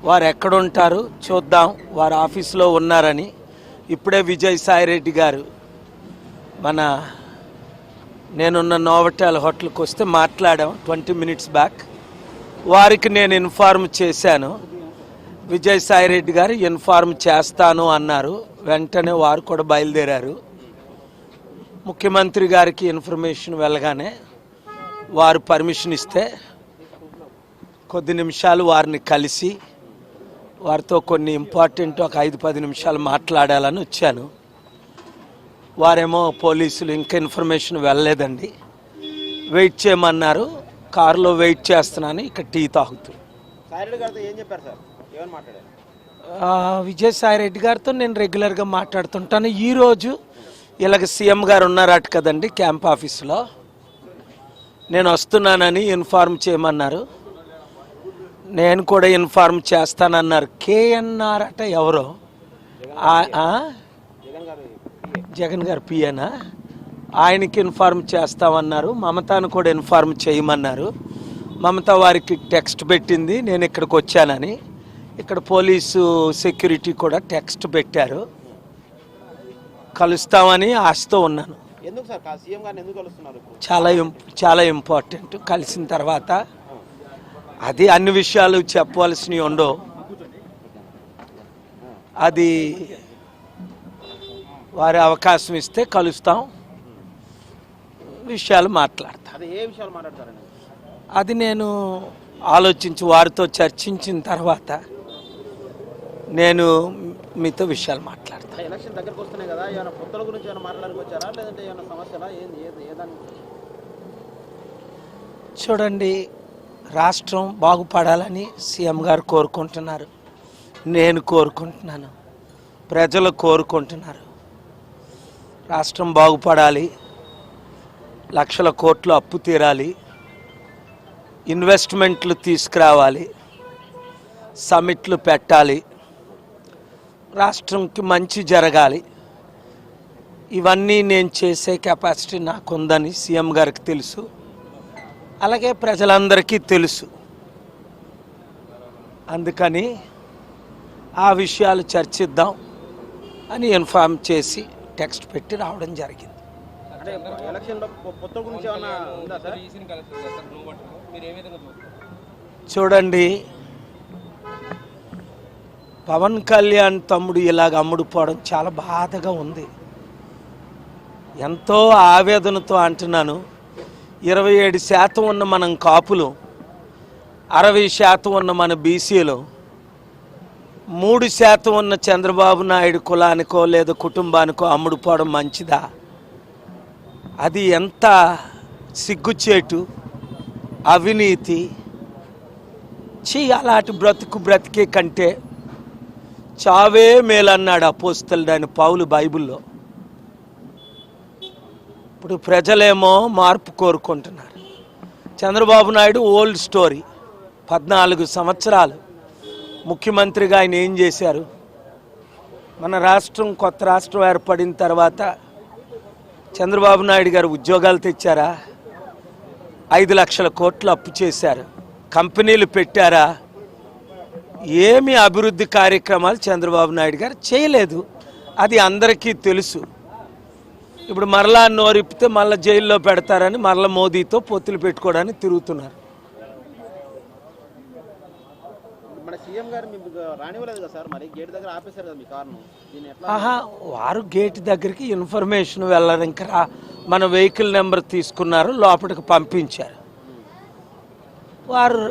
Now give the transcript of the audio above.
వారు ఎక్కడుంటారు చూద్దాం, వారు ఆఫీస్లో ఉన్నారని ఇప్పుడే విజయసాయిరెడ్డి గారు నేనున్న నోవటెల్ హోటల్కి వస్తే మాట్లాడాం 20 minutes బ్యాక్. వారికి నేను ఇన్ఫార్మ్ చేశాను. విజయసాయిరెడ్డి గారు ఇన్ఫార్మ్ చేస్తాను అన్నారు. వెంటనే వారు కూడా బయలుదేరారు. ముఖ్యమంత్రి గారికి ఇన్ఫర్మేషన్ వెళ్ళగానే వారు పర్మిషన్ ఇస్తే కొద్ది నిమిషాలు వారిని కలిసి వారితో కొన్ని ఇంపార్టెంట్ ఒక 5-10 నిమిషాలు మాట్లాడాలని వచ్చాను. వారేమో పోలీసులు ఇంకా ఇన్ఫర్మేషన్ వెళ్ళలేదండి, వెయిట్ చేయమన్నారు. కారులో వెయిట్ చేస్తున్నాను, ఇక్కడ టీ తాగుతూ. విజయసాయిరెడ్డి గారితో నేను రెగ్యులర్గా మాట్లాడుతుంటాను. ఈరోజు ఇలాగ సీఎం గారు ఉన్నారట కదండి క్యాంప్ ఆఫీసులో, నేను వస్తున్నానని ఇన్ఫార్మ్ చేయమన్నారు. నేను కూడా ఇన్ఫార్మ్ చేస్తానన్నారు. కేఎన్ఆర్ అట ఎవరో, జగన్ గారు పిఏనా, ఆయనకి ఇన్ఫార్మ్ చేస్తామన్నారు. మమతాను కూడా ఇన్ఫార్మ్ చేయమన్నారు. మమత వారికి టెక్స్ట్ పెట్టింది నేను ఇక్కడికి వచ్చానని. ఇక్కడ పోలీసు సెక్యూరిటీ కూడా టెక్స్ట్ పెట్టారు. కలుస్తామని ఆశతో ఉన్నాను. చాలా ఇంపార్టెంట్. కలిసిన తర్వాత అది అన్ని విషయాలు చెప్పవలసినవి ఉండవు. అది వారి అవకాశం ఇస్తే కలుస్తాం, విషయాలు మాట్లాడతాం. అది నేను ఆలోచించి వారితో చర్చించిన తర్వాత నేను మీతో విషయాలు మాట్లాడతాను. చూడండి, రాష్ట్రం బాగుపడాలని సీఎం గారు కోరుకుంటున్నారు, నేను కోరుకుంటున్నాను, ప్రజలు కోరుకుంటున్నారు. రాష్ట్రం బాగుపడాలి, లక్షల కోట్లు అప్పు తీరాలి, ఇన్వెస్ట్మెంట్లు తీసుకురావాలి, సమిట్లు పెట్టాలి, రాష్ట్రంకి మంచి జరగాలి. ఇవన్నీ నేను చేసే కెపాసిటీ నాకుందని సీఎం గారికి తెలుసు, అలాగే ప్రజలందరికీ తెలుసు. అందుకని ఆ విషయాలు చర్చిద్దాం అని ఇన్ఫార్మ్ చేసి టెక్స్ట్ పెట్టి రావడం జరిగింది. చూడండి, పవన్ కళ్యాణ్ తమ్ముడు ఇలాగ అమ్ముడుపోవడం చాలా బాధగా ఉంది. ఎంతో ఆవేదనతో అంటున్నాను. 27% ఉన్న మనం కాపులు, 60% ఉన్న మన బీసీలు, 3% ఉన్న చంద్రబాబు నాయుడు కులానికో లేదా కుటుంబానికో అమ్ముడుపోవడం మంచిదా? అది ఎంత సిగ్గుచేటు, అవినీతి. అలాంటి బ్రతికే కంటే చావే మేలన్నాడు అపోస్తలుడైన పౌలు బైబిల్లో. ఇప్పుడు ప్రజలేమో మార్పు కోరుకుంటున్నారు. Chandrababu Naidu old story. 14 సంవత్సరాలు ముఖ్యమంత్రిగా ఆయన ఏం చేశారు? మన రాష్ట్రం కొత్త రాష్ట్రం ఏర్పడిన తర్వాత చంద్రబాబు నాయుడు గారు ఉద్యోగాలు తెచ్చారా? 5 లక్షల కోట్లు అప్పు చేశారు. కంపెనీలు పెట్టారా? ఏమి అభివృద్ధి కార్యక్రమాలు చంద్రబాబు నాయుడు గారు చేయలేదు. అది అందరికీ తెలుసు. ఇప్పుడు మరలా నోరిప్పితే మళ్ళీ జైల్లో పెడతారని మరలా మోదీతో పొత్తులు పెట్టుకోవడానికి తిరుగుతున్నారు. వారు గేట్ దగ్గరికి ఇన్ఫర్మేషన్ వెళ్ళారు. ఇంకా మన వెహికల్ నెంబర్ తీసుకున్నారు, లోపలికి పంపించారు. వారు